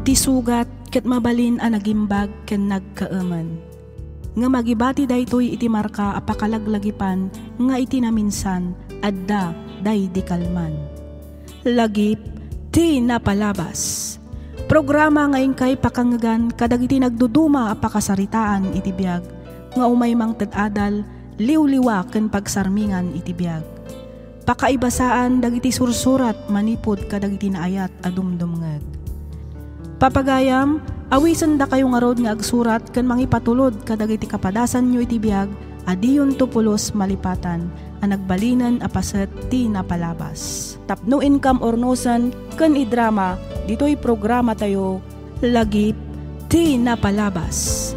Iti sugat ket mabalin a nagimbag ken nagkaaman. Nga magibati daytoy iti marka a pakalaglagipan nga iti naminsan adda day di kalman. Lagip ti napalabas. Programa ngayon kay pakangagan kadagiti nagduduma a pakasaritaan iti biag nga umaymang ted-adal liwliwa ken pagsarmingan iti biag. Pakaibasaan dagiti sursurat manipod kadagiti naayat a dumdumngeg. Papagayam, awisan da kayo nga rod nga agsurat ken mangipatulod kadagiti kapadasan nyo iti biag adiyon tupulos malipatan a nagbalinan a paset ti napalabas. Tapno income ornosan ken idrama ditoy programa tayo lagip ti napalabas.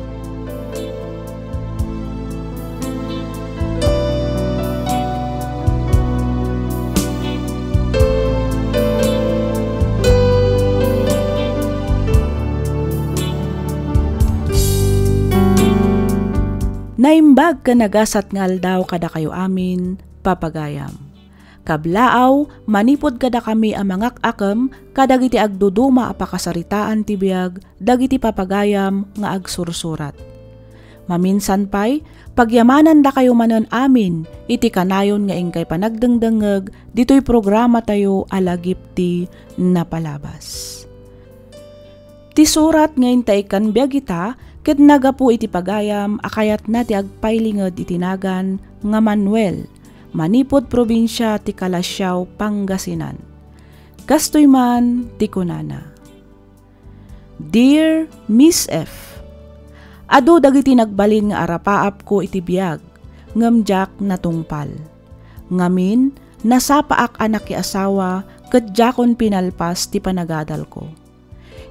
Naimbag ka nagasat ngal daw kada kayo amin, papagayam. Kablaaw, manipod kada kami ang mangak akam, kadagiti agduduma a pakasaritaan ti biag, dagiti papagayam nga agsursurat. Maminsan pay, pagyamanan da kayo manan amin, iti kanayon nga ingkay panagdengdengeg, dito'y programa tayo alagip ti napalabas. Ti surat ngayon taikan biag ita, ket nagapu iti pagayam akayat na ti agpailinged itinagan nga Manuel, manipod probinsya ti Calasiao, Pangasinan. Kastoy man ti kunana. Dear Miss F, adu dagiti nagbalin nga arapaap ko iti biag, ngamjak natungpal. Ngamin, nasapaak anak ki asawa, ket jakon pinalpas ti panagadal ko.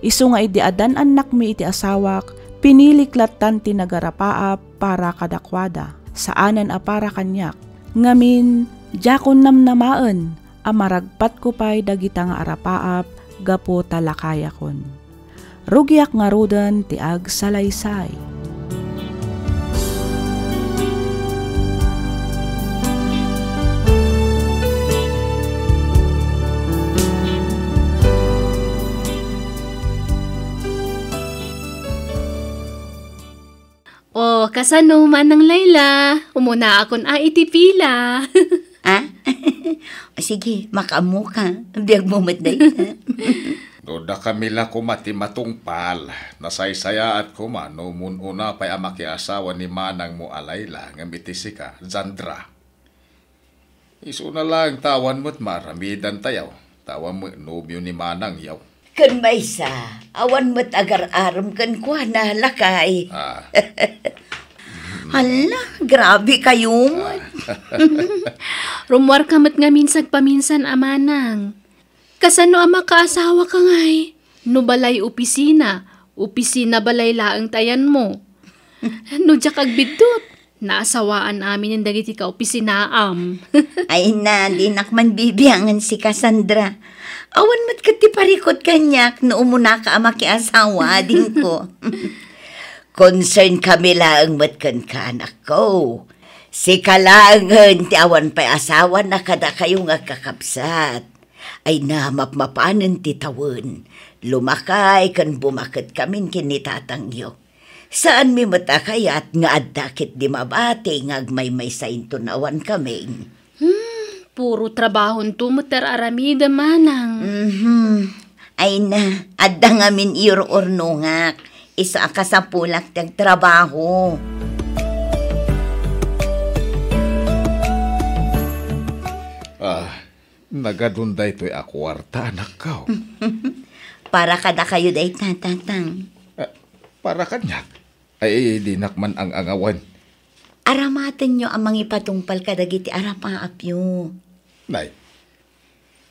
Isu nga idi adan anak mi iti asawak, piniliklatan ti nagarapaap para kadakwada, saanan a para kanyak. Ngamin, jakon namnamaan, amaragpat ko pa'y dagita nga arapaap, gapo talakayakon. Rugyak nga rudan ti ag salaysay. O, kasano man ng Layla, umuna akon iti pila. Ah? Sige, makamu ka. Biyag mo matday. Doda kami la kumati matungpal. Nasaysaya at kumano mununa pa'y amakiasawa ni manang mo alayla ng mitisi ka, Zandra. Isu na lang tawan mo't maramidan tayaw. Tawan mo nubyo ni manang yaw. Kan maysa, awan mo't agar-aram kan kwa na lakay. Hala, grabe kayo mo. Rumwar kamat nga minsag paminsan amanang. Kasano ang makaasawa ka ngay? No balay opisina balay laang tayan mo. No jak agbidot, naasawaan amin yung dagiti ka opisinaam. Ay na, di nakman bibiyangan si Cassandra. Awan mo't katiparikot kanyak no umuna ka ama ki asawa din ko. Concern kami lang mo't kan ka anak ko. Si kalangan ti awan pa'y asawa na kada kayo nga kakapsat. Ay na mapmapanan ti tawon. Lumakay kan bumakit kamin kinitatangyo. Saan mi matakayat nga addakit di mabati nga agmay-may sa intunawan kaming. Puro trabahon tumuter aramida manang. Ay na, adda nga min iro-ornungak. Isa ka sa pulak tiyag trabaho. Nagadunday to'y akwarta, anak ka. Para kada kayo day tatatang. Para kanyak. Ay, di nakman ang angawan. Aramatan nyo ang mangipatungpal kadagiti arapaapyo. Nay,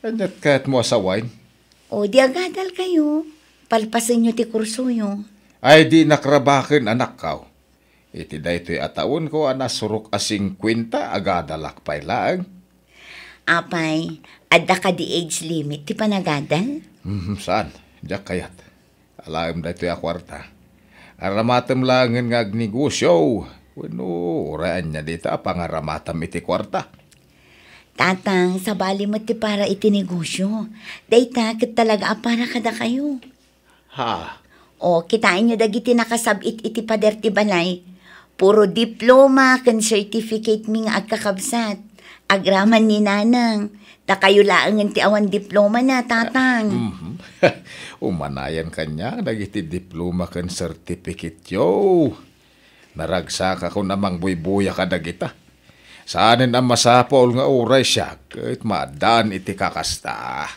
anyat ka't mo asawain? O di agadal kayo. Palpasin nyo ti kurso nyo. Ay, di nakrabakin, anak ka. Iti day to'y ataon ko, anasurok asing kwinta, agadalak pa'y laang. Apay, adda ka di age limit, ti panagadal? Saan? Diyak kayat. Alam da ito yung kwarta. Aramatam lang nga agnegosyo. Wano, oraan niya dito, pangaramatam iti kwarta. Tatang, sabali mo ti para iti negosyo. Dayta, kat talaga para kada kayo. Ha? O, kitain nyo dagiti nakasabit iti pader ti balay. Puro diploma kan certificate mi nga agkakabsat. Agraman ni nanang. Da kayo laangan ti awan diploma na, tatang. Umanayan kanya, dagiti diploma kan certificate yo. Naragsak ako namang buybuya ka dagita. Saanin ang masapol nga oray siya, kahit maadaan iti kakasta.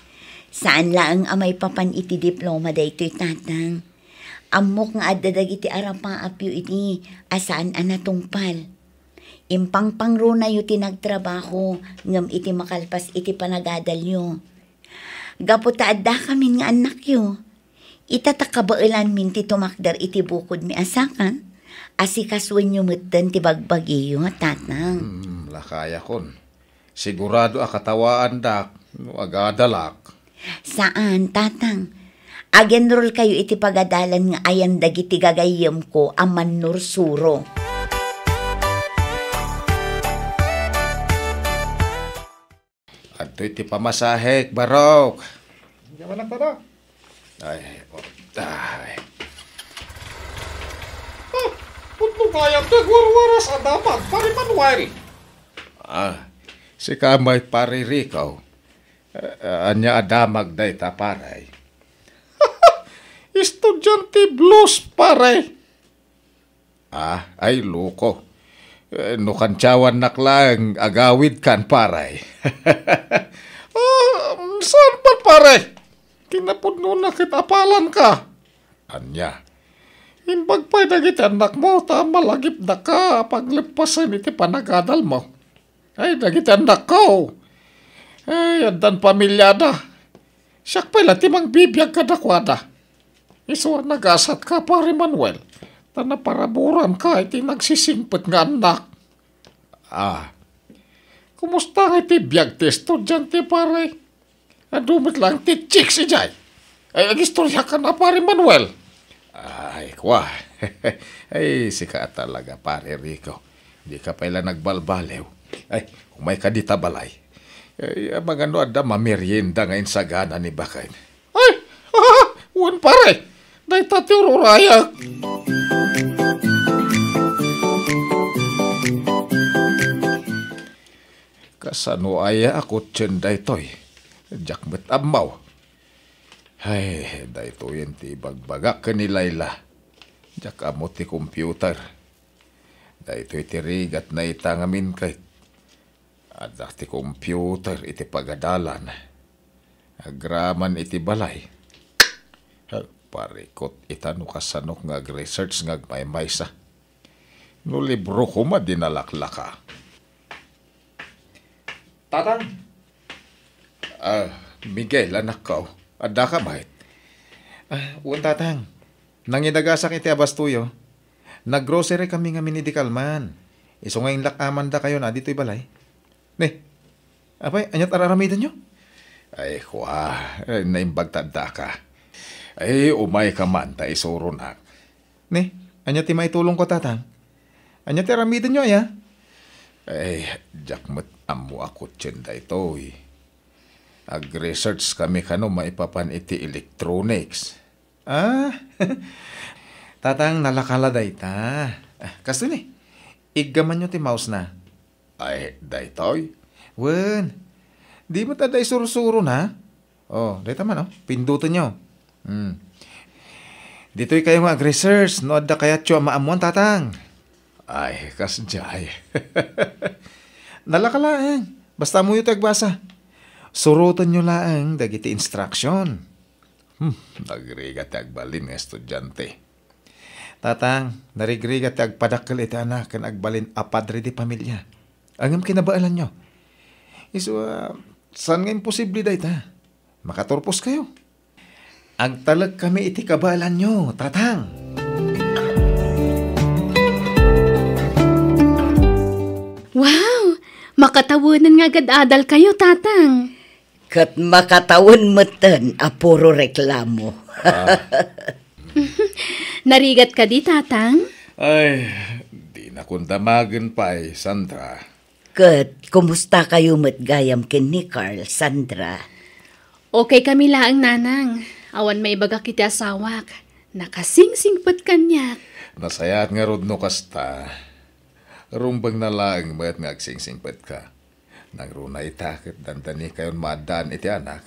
Saan laang amay papan iti diploma da ito'y tatang? Amok nga adadag iti arapang apyo iti asaan anatungpal. Impang pangro na yu tinagtrabaho ngam iti makalpas iti panagadal yu. Gaputa adda kami nga anak yu. Itatakabailan min ti tumakdar iti bukod mi asakan. Asikaswen yu mutten ti bagbagi yu, tatang. Lakaya kon. Sigurado akatawaan dak, no agadalak. Saan, tatang? Agenrol kayo iti pagadalan nga ayan dagiti gagayem ko aman nursuro. Adto iti pamasahek, Barok. Yaman lang tada. Ay. Punto kaya tagwarwaras adamag, pari Manuel. Si kamay pari Rico. Anya adamag day ta paray. Estudyante blues pare. Ay luko. No kantsawan naklang agawid kan paray. Saan pa pare? Kinapudno na kitapalan ka. Anya. Imbagpay na kita anak mo, tama lagip na ka paglipasan iti panagadal mo. Ay, nagita anak ko. Ay, andan pamilyada. Siyak pala timang bibiyag ka dakwada. Iswa nagasat ka, pare Manuel. Tanaparaburan ka, iti nagsisimpet nga anak. Kumusta nga iti biyag ti estudyante, pare? Adumit lang ti chicks si Jay. Ay, agistorya ka na, pare Manuel. Ay, kwa. Ay, sika talaga, pare Rico. Di ka pala nagbalbalew. Ay, umay ka di tabalay. Ay, mga ano ada mamerienda ngayon sa gana ni Bakay. Ay, uwan pare. Day tati ururaya. Kasano aya ako tsenday toy. Jakmet amaw. Ay, dahito yun ti bagbagak ka ni Layla. Jak amo ti computer. Dahito iti rigat na itangamin kay. At ti computer iti pagadalan. Agraman iti balay. Parikot itano kasanok nga research nga maymaysa. No libro ko madinalaklaka. Tatang. Miguel, anak ko. Adda ka bahit? Uwan tatang. Nangidagasak iti abas tuyo. Naggrocery kami nga minidikal man. Iso ngayon lakaman da kayo na dito'y balay. Ne, apay, anyat araramidan nyo? Ay, naimbag tanda ka. Ay, umay ka man, ta isuro na. Ne, anyat ti maitulong ko tatang. Anyat aramidan nyo, ya? Ay, jakmet amo ako tiyenda ito, eh. Ag-research kami kano maipapan iti electronics. Tatang nalakala day ta. Kasto ni, igaman nyo ti mouse na. Ay, day toy. Wen, di mo ta day suro-suro na. Oh, day taman, oh. Pindutan nyo. Dito'y kayo nga ag-research. No, adda kaya tiyo maamuan, tatang. Ay, kasjay. Nalakalaan. Basta mo yung tagbasa. Surutan nyo laang dagiti instruction. Nagrigat agbalin nga estudyante. Tatang, narigrigat agpadakkel iti anak kan agbalin apadre di pamilya. Angam kinabaalan nyo. Saan nga imposible day ta? Makaturpos kayo. Agtalag kami iti kabaalan nyo, tatang. Wow! Makatawanan nga agad-adal kayo, tatang. Kat makatawon meten a puro reklamo. Narigat ka di, tatang? Ay, di na kung damagan pa eh, Sandra. Kat, kumusta kayo matgayam ken ni Carl, Sandra? Okay kami laang, nanang. Awan may baga kiti asawak. Nakasingsingpat kanyak. Nasayat nga rod no kasta. Rumbang na lang mat nga agsingsingpat ka. Nang runay takit dantani kayon madan iti anak.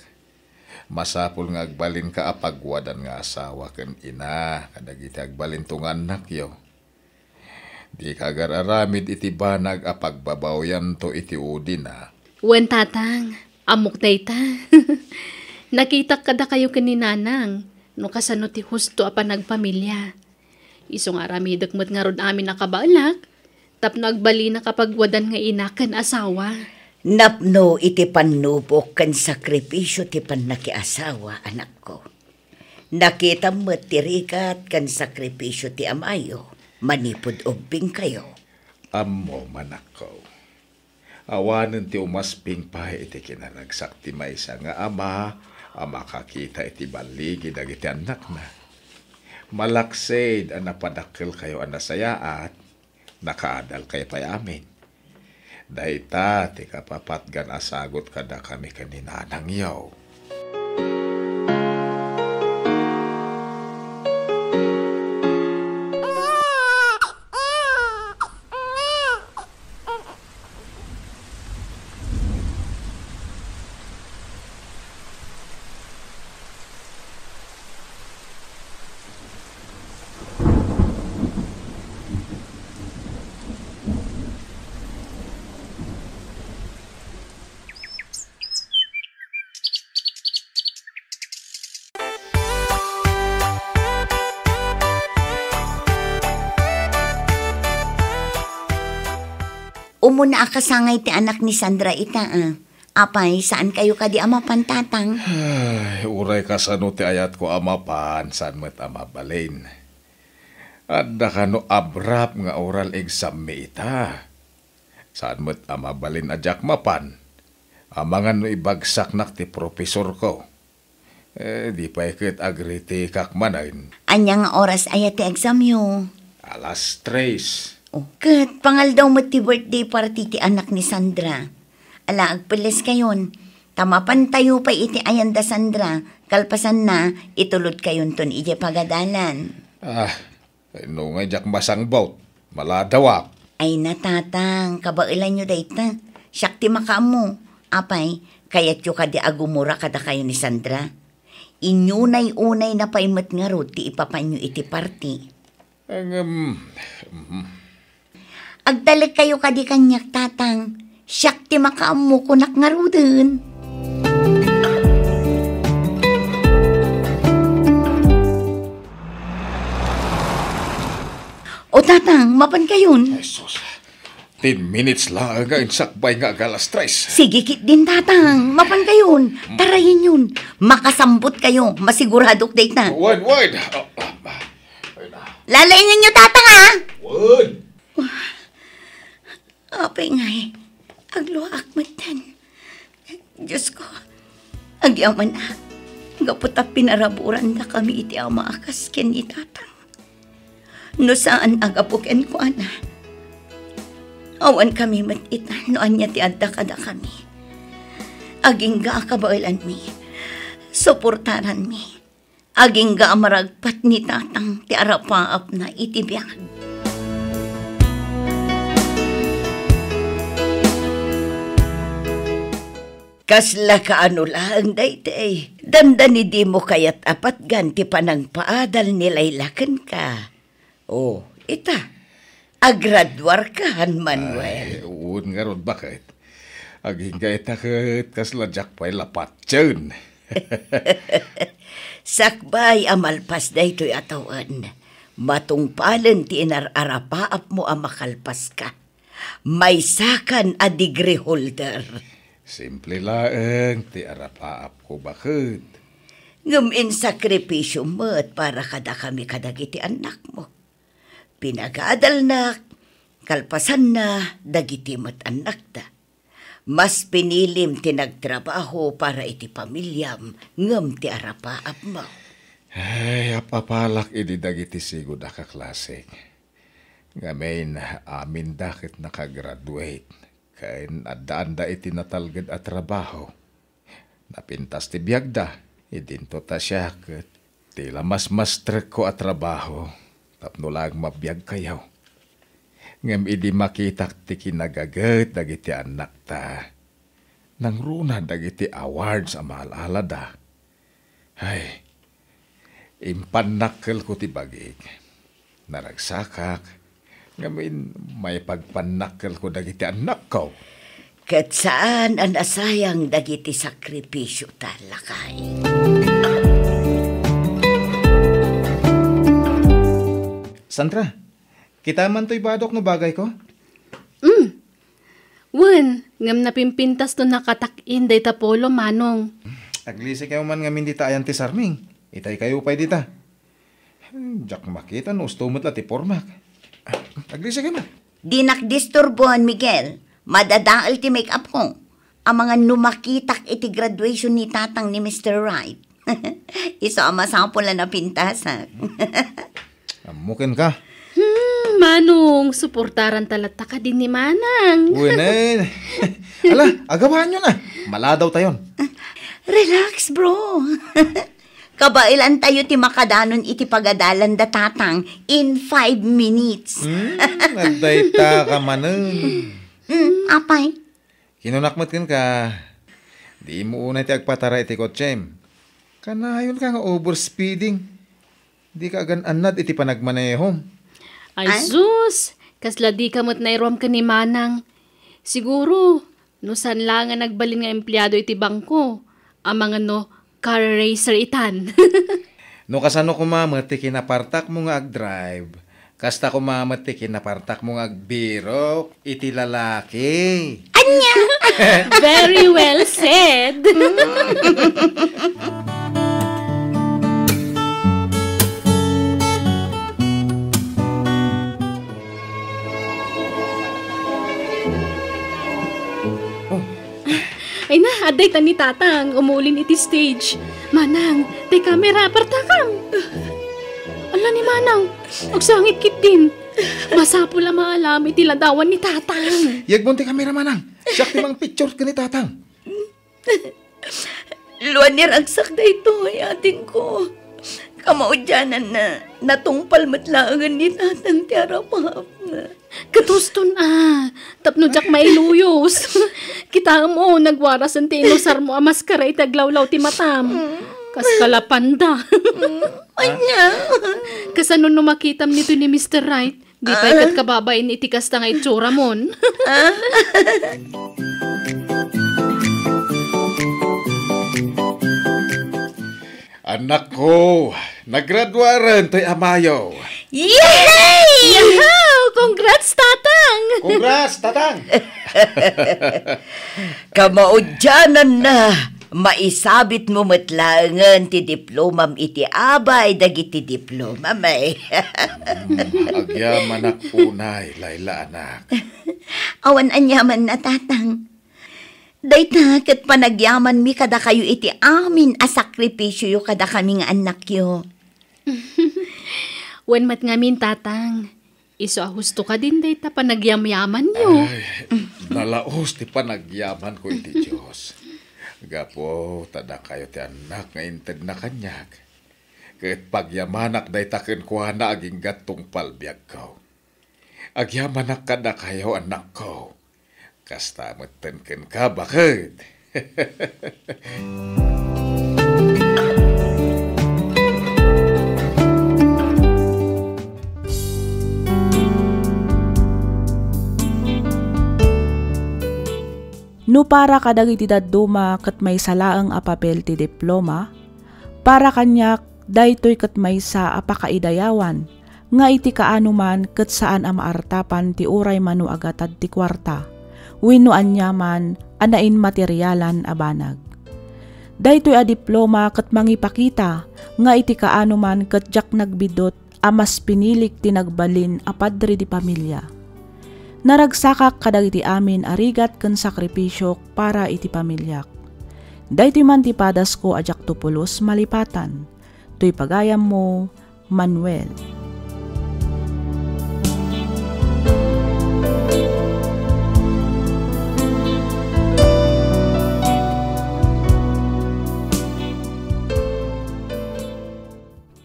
Masapul nga agbalin ka apagwadan nga asawa ken ina. Kadagiti agbalin tong anak yo. Di kagararamid iti banag apagbabawayan to iti udi na. Wen tatang, amok na ita. Nakita kada kayo kaninanang. No kasano ti husto apa nagpamilya. Isong aramidok mo't nga ron amin nakabalak. Tap nagbali na kapag wadan nga inakan asawa. Napno iti panubok kan sakripisyo ti panakiasawa, anak ko. Nakita mo tirikat kan sakripisyo ti amayo. Manipod ubing kayo. Amo manak ko. Awanan ti umasping pa iti kinaragsak ti maysa nga ama makakita iti baligi dagiti anak na. Malaksid ang napadakil kayo ang nasayaat, nakaadal kayo payamin. Dahita ti kapapatgan asagot kada kami kaninanang yaw. Umuna akasangay ti anak ni Sandra ita. Apay, saan kayo kadi ama pantatang? Ay, uray kasano ti ayat ko ama pan, saan mo't ama balin. Adda kano abrap nga oral exam mi ita. Saan mo't ama balin ajak mapan. Amangan no ibagsak nak ti profesor ko. Di pa ikit agriti kakmanain. Anya nga oras ayat ti exam yo? Alas 3. Kat, pangal daw mo ti birthday party ti anak ni Sandra. Ala, agpilis kayon. Tamapan tayo pa iti ayanda Sandra. Kalpasan na, itulod kayon ton iti pagadalan. No nga jak masang bout. Maladawak. Ay natatang, kabailan nyo dayta. Siyak ti makamu. Apay, kayat yu kadi agumura kada kayo ni Sandra. Inyunay-unay na paimat nga ro ti ipapanyo iti party. Agdalag kayo kadi kanyak tatang. Siyak ti makaamu kunak nga ro dun. O tatang, mapan kayon? Jesus, 10 minutes lang nga insakbay nga alas 3. Sige kit din tatang, mapan kayon. Tarayin yun. Makasambot kayo, masiguradok date na. Word. Lalayin ninyo tatang ha? Word. Apay ngay, agluak matan. Diyos ko, agyaman na. Gaputa pinaraburan na kami iti ama akas ken ni tatang. No saan agapuken ko ana. Awan kami matita, no anya ti adda kada kami. Aging ga akabailan mi, suportaran mi. Aging ga amaragpat ni tatang ti arapaap na itibiyag. Kasla ka ano lang, daytay. Dandani di mo kayat apat ganti pa ng paadal nilaylakan ka. Oh, ita. Agradwar ka, Manuel. Ay, uun nga ron bakit? Aging ka itakit kasla jak pa'y lapat dyan. Sakbay amalpas daytoy atawan. Matungpalan ti inararapaap mo amakalpas ka. May sakan a degree holder. Simple lang, ti arapaap ko bakit? Ngumin sakripisyo mo't para kada kami kadagiti anak mo. Pinagadal na, kalpasan na, dagiti mo't anak da. Mas pinilim ti nagtrabaho para iti pamilyam, ngam ti arapaap mo. Ay, apapalak idi dagiti sigod akaklasik. Ngamin, amin dakit nakagraduate. Kain adaan iti natalgad at trabaho. Napintas ti biyagda, idinto ta siya kat Tila mas master ko at trabaho. Tapno lang mabiyag kayaw. Ngam idi makitak ti kinagagat dagiti anak ta. Nang runa dagiti awards ang maalalada. Ay, impanakkel ko ti bagig. Naragsakak. Ngamin may pagpanakkel ko dagiti anak ko. Kat saan ang asayang dagiti sakripisyo talakay. Sandra, kita man to'y badok no bagay ko? Wen, ngam napimpintas to nakatak-in day tapolo manong. Aglisi kayo man nga min dita ayan ti sarming. Itay kayo pa'y dita. Jak makita no ustumot la ti pormak. Aglisi kayo man. Di nakdisturbuhan, Miguel. Madadaal ti make-up ko. Ang mga numakitak iti graduation ni tatang ni Mr. Wright. Iso ang masampo na pintasan. Amukin ka. Manong, suportaran talata ka din ni Manang. Uwin Ala, agawahan nyo na. Maladaw tayon. Relax, bro. Kabailan tayo ti makadanon iti pagadalan da tatang in 5 minutes. Nagdayta ka manon. Apay? Kinunakmat ka. Di mo una ti agpatara iti kotsem. Kanayon ka nga overspeeding. Di ka agan-anad iti panagmanehom. Ay, sus! Kasla di kamot na irom ka ni Manang. Siguro, no san lang nga nagbalin nga empleyado iti bangko. Ang mga car racer itan. No kasano kumamat ti kinapartak mo nga ag-drive. Kasta kumamat ti kinapartak mo nga agbiro iti lalaki. Very well said. Ay na, aday ta ni tatang, umulin iti stage. Manang, tay kamera, partakam. Ala ni Manang, agsangit kit din. Masapo la maalam iti ladawan ni tatang. Yagbon ti kamera manang. Siyak ti mang picture ka ni tatang. Luan ni ragsak da ito, ating ko. Kamaudyanan na natungpal matlaangan ni tatang ti arapap na. Katuston tapno jak mailuyos. Kita mo, nagwaras ang tinusar mo amas karay taglawlaw ti matam. Kas kalapanda. Anya? Kasano no makitam nito ni Mr. Wright, di pa ikat kababain iti kasta nga itsura mon. Anak ko, naggraduaran to'y amayo. Yay! Yahaw! Congrats, tatang! Congrats, tatang! Kamaudyanan na. Maisabit mo matlangan ti diplomam iti abay dagiti diploma may. Agyaman ak unay, Layla anak. Awan anyaman na tatang. Dayta ket panagyaman mi kada kayo iti amin a sakripisyo yu kada kami nga anak yo. Wen mat ngamin tatang. Iso ahusto ka din dayta panagyamyaman yo. Ay, nalaos ti panagyaman ko iti Diyos. Gapo, tada kayo ti anak nga integ na kanyak. Ket pagyamanak dayta ken kuha na aging gatong palbiag ko. Agyamanak kada kayo anak ko. Kasta meten ken ka bakit? No para kadagiti dadduma ket may salaang a papel ti diploma, para kanyak daytoy ket may sa apakaidayawan, nga iti kaano man ket saan a maartapan ti uray manu agatad ti kwarta, wenno anyaman anain materyalan a banag. Daytoy a diploma ket mangipakita nga iti kaano man ket jak nagbidot a mas pinilik ti nagbalin a padre di pamilya. Naragsakak kadagiti amin arigat ken sakripisyo para iti pamilyak. Daytoy man ti padas ko ajak tupulos malipatan. Toy pagayam mo, Manuel.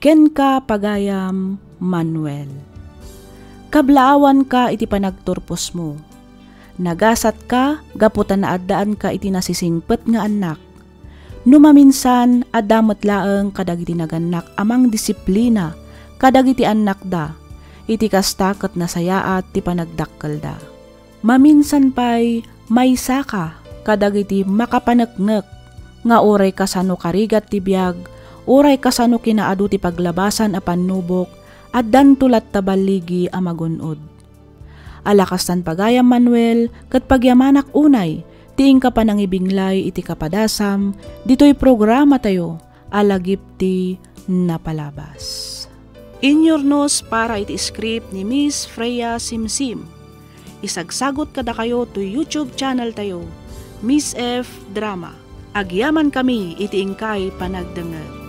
ken ka pagayam Manuel. Kablaawan ka iti panagturpos mo. Nagasat ka, gaputan na addaan ka iti nasisingpet nga anak. Numaminsan, adamot laeng kadagiti naganak amang disiplina, kadagiti anak da, iti kastakot na sayaat ti panagdakkel da. Maminsan pa'y may saka, kadagiti makapaneknek, nga oray kasano karigat ti biyag, oray kasano kinaadu ti paglabasan a panubok, at dantulat tabaligi a magunod. Alakastan pagayam Manuel, kat pagyamanak unay, tiing ka pa nang ibinglay iti kapadasam, dito'y programa tayo, alagip ti napalabas. In your nose para iti script ni Miss Freya Simsim. Isagsagot kada kayo to YouTube channel tayo, Miss F Drama. Agyaman kami iti ingkay panagdengeg.